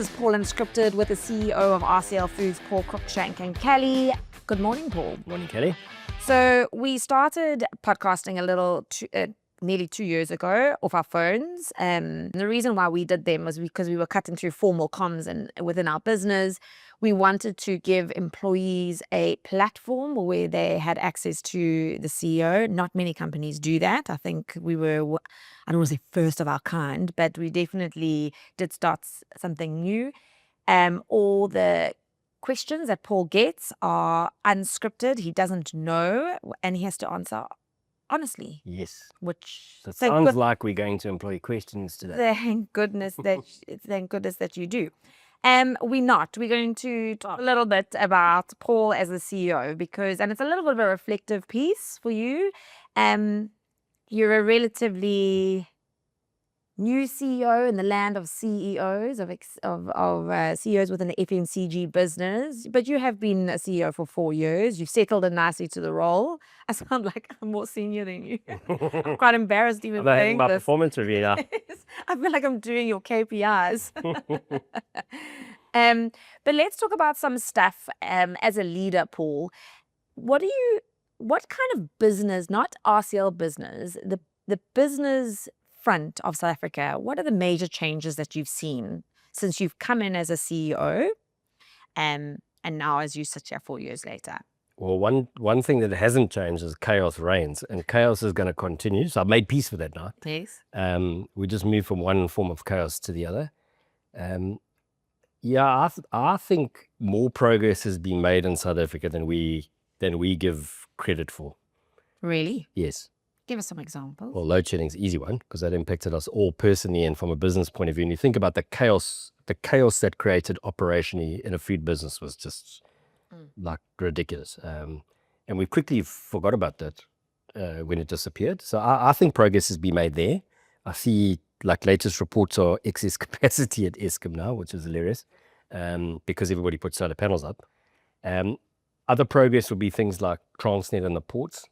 is Paul Unscripted with the CEO of RCL Foods, Paul Cruikshank and Kelly. Good morning, Paul. Morning, Kelly. So we started podcasting nearly 2 years ago off our phones. The reason why we did them was because we were cutting through formal comms and within our business. We wanted to give employees a platform where they had access to the CEO. Not many companies do that. I think we were, I don't want to say first of our kind, but we definitely did start something new. All the questions that Paul gets are unscripted. He doesn't know, and he has to answer honestly. Yes. Which So it sounds like we're going to employ questions today. Thank goodness that you do. We're not. We're going to talk a little bit about Paul as a CEO and it's a little bit of a reflective piece for you. You're a relatively new CEO in the land of CEOs, of CEOs within the FMCG business, but you have been a CEO for 4 years. You've settled in nicely to the role. I sound like I'm more senior than you. I'm quite embarrassed even saying my this. performance review now. I feel like I'm doing your KPIs. But let's talk about some stuff as a leader, Paul. What kind of business, not RCL business, the business front of South Africa, what are the major changes that you've seen since you've come in as a CEO and now as you sit here 4 years later? Well, one thing that hasn't changed is chaos reigns, and chaos is going to continue. So I've made peace with that now. Yes. We just moved from one form of chaos to the other. I think more progress has been made in South Africa than we give credit for. Really? Yes. Give us some examples. Well, load shedding is an easy one because that impacted us all personally and from a business point of view. And you think about the chaos that created operationally in a food business was just like ridiculous. And we quickly forgot about that when it disappeared. So I think progress has been made there. I see like latest reports are excess capacity at Eskom now, which is hilarious because everybody put solar panels up. Other progress would be things like Transnet and the ports.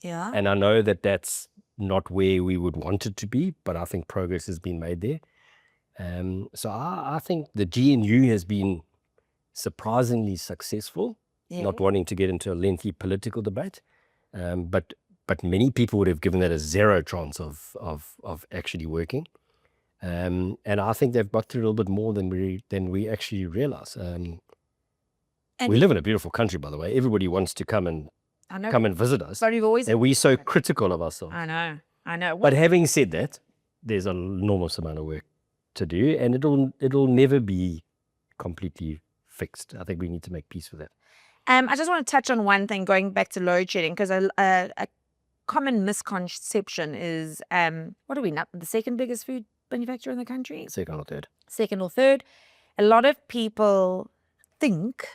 Yeah. And I know that that's not where we would want it to be, but I think progress has been made there. So I think the GNU has been surprisingly successful, not wanting to get into a lengthy political debate. But many people would have given that a zero chance of actually working. And I think they've got through a little bit more than we actually realize. We live in a beautiful country, by the way. Everybody wants to come and visit us. But you've always... And we're so critical of ourselves. I know. But having said that, there's an enormous amount of work to do, and it'll never be completely fixed. I think we need to make peace with that. I just want to touch on one thing, going back to load shedding, because a common misconception is, what are we not? The second biggest food manufacturer in the country? Second or third. Second or third. A lot of people think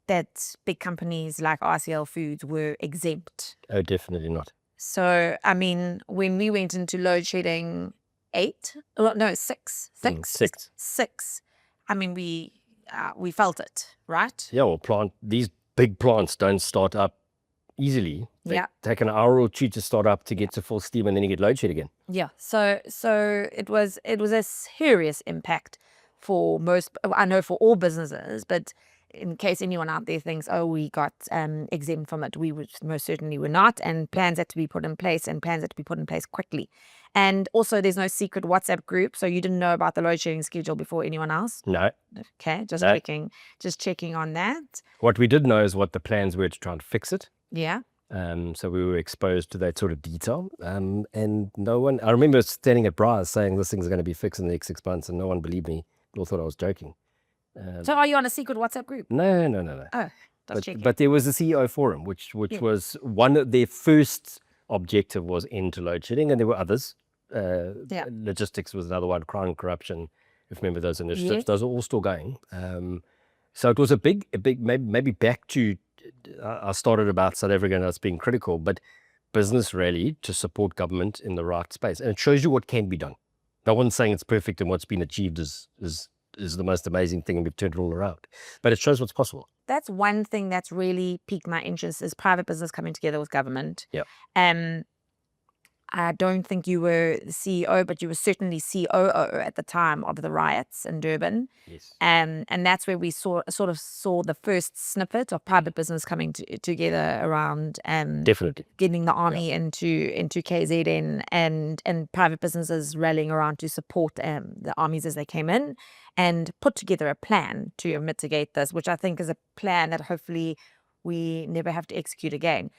that big companies like RCL Foods were exempt. Oh, definitely not. So, I mean, when we went into load shedding 6. I mean, we felt it, right? Yeah, well, these big plants don't start up easily. They take an hour or two to start up to get to full steam, and then you get load shed again. Yeah. So it was a serious impact for I know for all businesses, but in case anyone out there thinks, oh, we got exempt from it, we most certainly were not, and plans had to be put in place, quickly. And also, there's no secret WhatsApp group, so you didn't know about the load shedding schedule before anyone else? No. Okay, just checking on that. What we did know is what the plans were to try and fix it. Yeah. So we were exposed to that sort of detail, and no one... I remember standing at Briar's saying this thing's going to be fixed in the next 6 months, and no one believed me. They all thought I was joking. So are you on a secret WhatsApp group? No. Oh, checking. But there was a CEO forum, which was one of their first objective was end to load shedding, and there were others. Logistics was another one, crime and corruption, if you remember those initiatives. Yes. Those are all still going. So it was a big maybe back to, I started about South Africa and us being critical, but business really to support government in the right space. And it shows you what can be done. No one's saying it's perfect and what's been achieved is the most amazing thing, and we've turned it all around. But it shows what's possible. That's one thing that's really piqued my interest is private business coming together with government. Yeah. I don't think you were the CEO, but you were certainly COO at the time of the riots in Durban. Yes. And that's where we sort of saw the first snippet of private business coming together around Definitely. getting the army into KZN, and private businesses rallying around to support the armies as they came in, and put together a plan to mitigate this, which I think is a plan that hopefully we never have to execute again.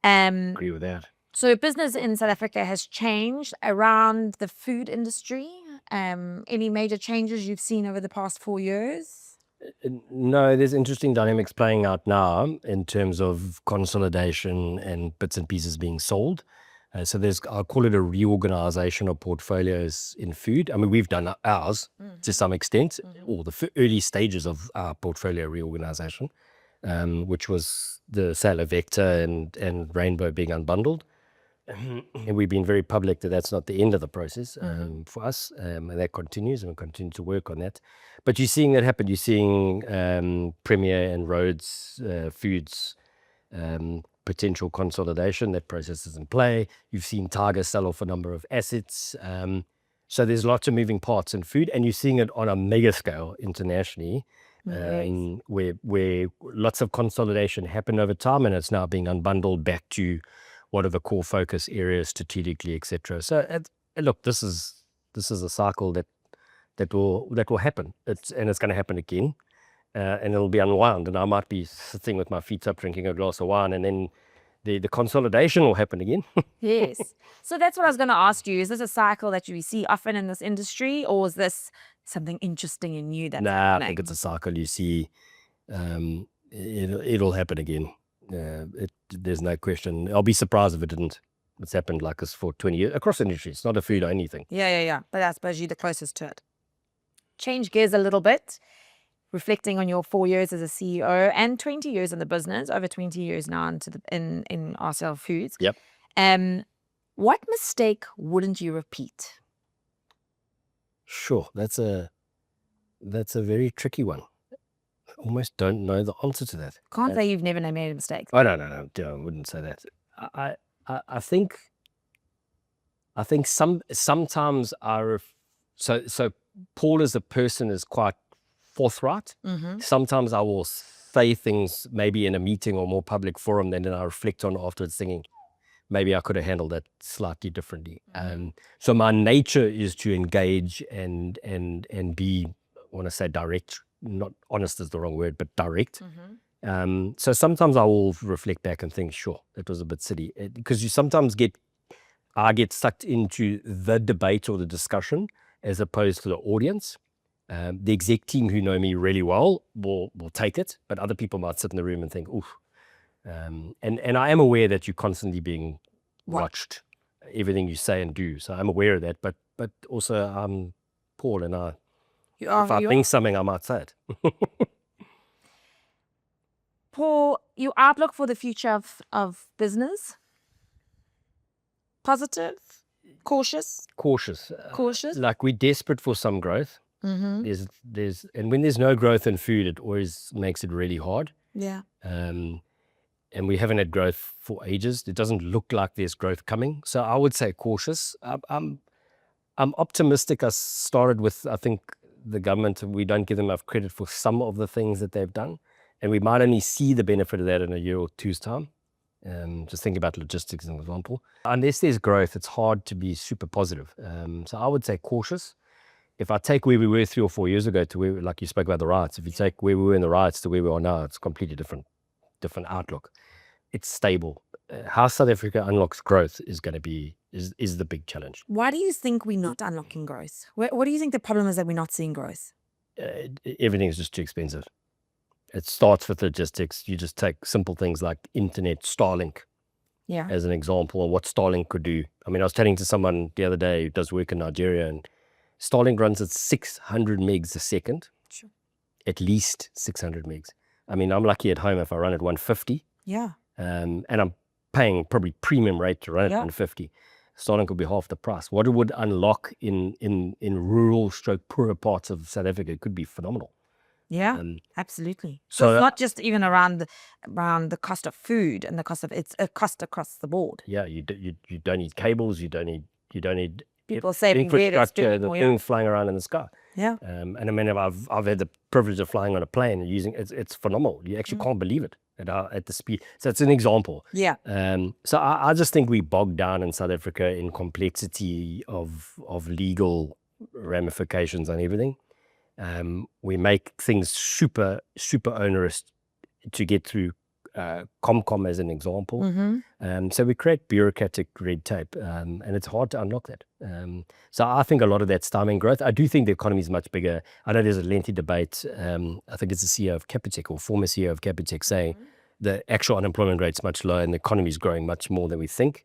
Agree with that. So business in South Africa has changed around the food industry. Any major changes you've seen over the past 4 years? No, there's interesting dynamics playing out now in terms of consolidation and bits and pieces being sold. So there's, I'll call it a reorganization of portfolios in food. I mean, we've done ours to some extent, or the early stages of our portfolio reorganization, which was the sale of Vector and Rainbow being unbundled. And we've been very public that that's not the end of the process for us, and that continues, and we'll continue to work on that. But you're seeing that happen. You're seeing Premier and Rhodes Foods potential consolidation. That process is in play. You've seen Tiger sell off a number of assets. So there's lots of moving parts in food, and you're seeing it on a mega scale internationally, where lots of consolidation happened over time, and it's now being unbundled back to what are the core focus areas strategically, etc. So look, this is a cycle that will happen. It's going to happen again, and it'll be unwound. And I might be sitting with my feet up, drinking a glass of wine, and then the consolidation will happen again. Yes. So that's what I was going to ask you. Is this a cycle that you see often in this industry, or is this something interesting and new that's happening? I think it's a cycle you see. It'll happen again. There's no question. I'll be surprised if it didn't. It's happened like this for 20 years across the industry. It's not a food or anything. Yeah. But I suppose you're the closest to it. Change gears a little bit, reflecting on your 4 years as a CEO and 20 years in the business, over 20 years now in RCL Foods. Yep. What mistake wouldn't you repeat? Sure, that's a very tricky one. Almost don't know the answer to that. Can't say you've never made a mistake. Oh, no, I wouldn't say that. I think sometimes so Paul as a person is quite forthright. Sometimes I will say things maybe in a meeting or more public forum, and then I reflect on afterwards thinking maybe I could have handled that slightly differently. So my nature is to engage and be, I want to say direct. Not honest is the wrong word, but direct. So sometimes I will reflect back and think, sure, that was a bit silly, because you sometimes I get sucked into the debate or the discussion as opposed to the audience. The exec team who know me really well will take it, but other people might sit in the room and think, oof. And I am aware that you're constantly being watched, everything you say and do. So I'm aware of that, but also I'm Paul, and if I think something, I might say it. Paul, your outlook for the future of business? Positive? Cautious? Cautious. Cautious? Like, we're desperate for some growth. And when there's no growth in food, it always makes it really hard. Yeah. And we haven't had growth for ages. It doesn't look like there's growth coming. So I would say cautious. I'm optimistic. I started with, I think, the government, we don't give them enough credit for some of the things that they've done, and we might only see the benefit of that in a year or two's time. Just think about logistics as an example. Unless there's growth, it's hard to be super positive. So I would say cautious. If I take where we were 3 or 4 years ago to where, like you spoke about the riots, if you take where we were in the riots to where we are now, it's a completely different outlook. It's stable. How South Africa unlocks growth is going to be is the big challenge. Why do you think we're not unlocking growth? What do you think the problem is that we're not seeing growth? Everything is just too expensive. It starts with logistics. You just take simple things like internet, Starlink, as an example, and what Starlink could do. I mean, I was chatting to someone the other day who does work in Nigeria, and Starlink runs at 600 megs a second. Sure. At least 600 megs. I mean, I'm lucky at home if I run at 150. Yeah. And I'm paying probably premium rate to run at 150. Starlink would be half the price. What it would unlock in rural stroke poorer parts of South Africa could be phenomenal. Yeah, absolutely. So So it's not just even around the cost of food and the cost of, it's a cost across the board. yeah, you don't need cables, you don't need People saving where it's infrastructure, doing the more, yeah. things flying around in the sky. Yeah. And I mean, I've had the privilege of flying on a plane and using it's phenomenal. You actually can't believe it at the speed. So it's an example. Yeah. So I just think we bogged down in South Africa in complexity of legal ramifications and everything. We make things super onerous to get through. Comcom as an example. So we create bureaucratic red tape, and it's hard to unlock that. So I think a lot of that's timing growth. I do think the economy is much bigger. I know there's a lengthy debate. I think it's the CEO of Capitec or former CEO of Capitec saying the actual unemployment rate's much lower and the economy is growing much more than we think,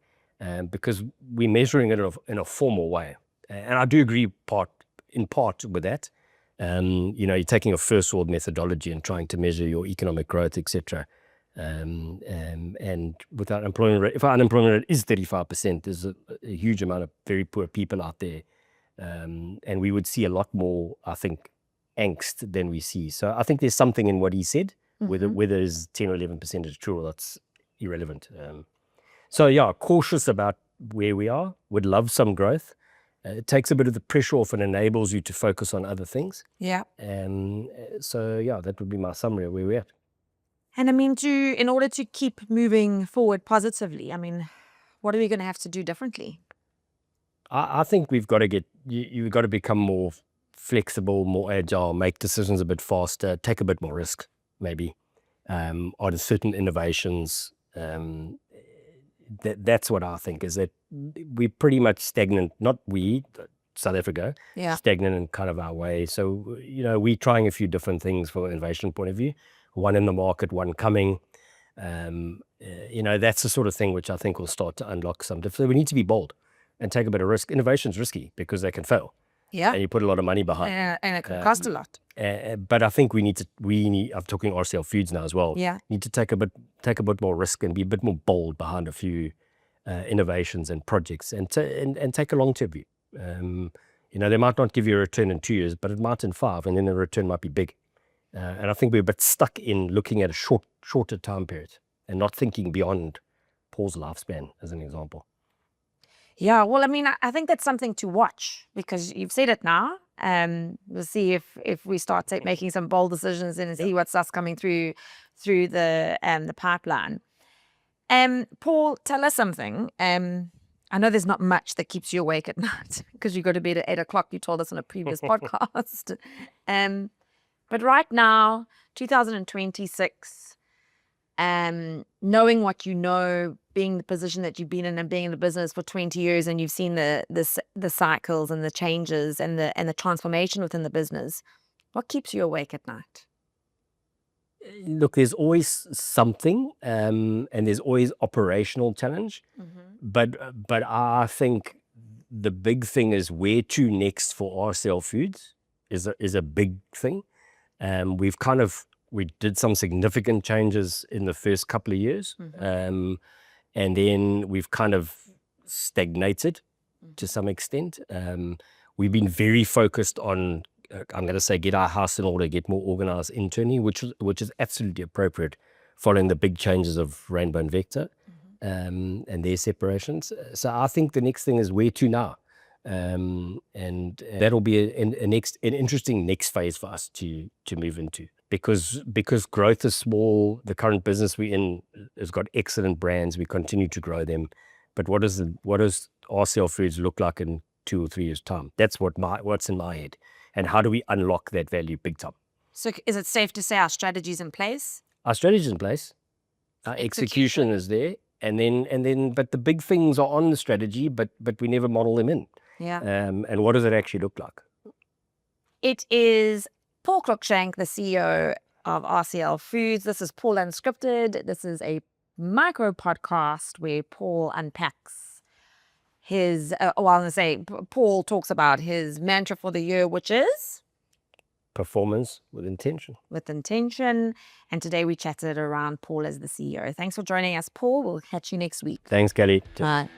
because we're measuring it in a formal way. And I do agree in part with that. You're taking a first world methodology and trying to measure your economic growth, etc. And with our unemployment rate, if our unemployment rate is 35%, there's a huge amount of very poor people out there. And we would see a lot more, I think, angst than we see. So I think there's something in what he said, whether it's 10 or 11% is true, that's irrelevant. So yeah, cautious about where we are, would love some growth. It takes a bit of the pressure off and enables you to focus on other things. Yeah. So yeah, that would be my summary of where we're at. And I mean, in order to keep moving forward positively, I mean, what are we going to have to do differently? I think we've got to you've got to become more flexible, more agile, make decisions a bit faster, take a bit more risk, maybe, on certain innovations. That's what I think, is that we're pretty much stagnant, not we, South Africa, stagnant in kind of our way. So, we're trying a few different things from an innovation point of view, one in the market, one coming. That's the sort of thing which I think will start to unlock some different. We need to be bold and take a bit of risk. Innovation's risky because they can fail. Yeah. And you put a lot of money behind. And it can cost a lot. But I think we need, I'm talking RCL Foods now as well. Yeah. Need to take a bit more risk and be a bit more bold behind a few innovations and projects, and take a long-term view. They might not give you a return in 2 years, but it might in 5, and then the return might be big. And I think we're a bit stuck in looking at a shorter time period and not thinking beyond Paul's lifespan, as an example. Yeah, well, I mean, I think that's something to watch, because you've said it now. We'll see if we start making some bold decisions and see what's coming through the pipeline. Paul, tell us something. I know there's not much that keeps you awake at night because you go to bed at 8 o'clock. You told us on a previous podcast. But right now, 2026. Knowing what you know, being the position that you've been in and being in the business for 20 years, and you've seen the cycles and the changes and the transformation within the business, what keeps you awake at night? Look, there's always something, and there's always operational challenge. But I think the big thing is where to next for RCL Foods is a big thing. We did some significant changes in the first couple of years, and then we've kind of stagnated to some extent. We've been very focused on, I'm going to say, get our house in order, get more organized internally, which is absolutely appropriate following the big changes of Rainbow and Vector, and their separations. So I think the next thing is where to now. And that'll be an interesting next phase for us to move into. Because growth is small, the current business we're in has got excellent brands. We continue to grow them, but what does RCL Foods look like in 2 or 3 years' time? That's what's in my head, and how do we unlock that value big time? So, is it safe to say our strategy's in place? Our strategy's in place, our execution is there, and then, but the big things are on the strategy, but we never model them in. Yeah. And what does it actually look like? It is Paul Cruikshank, the CEO of RCL Foods. This is Paul Unscripted. This is a micro podcast where Paul unpacks his, Paul talks about his mantra for the year, which is? Performance with intention. With intention. And today we chatted around Paul as the CEO. Thanks for joining us, Paul. We'll catch you next week. Thanks, Kelly. Bye.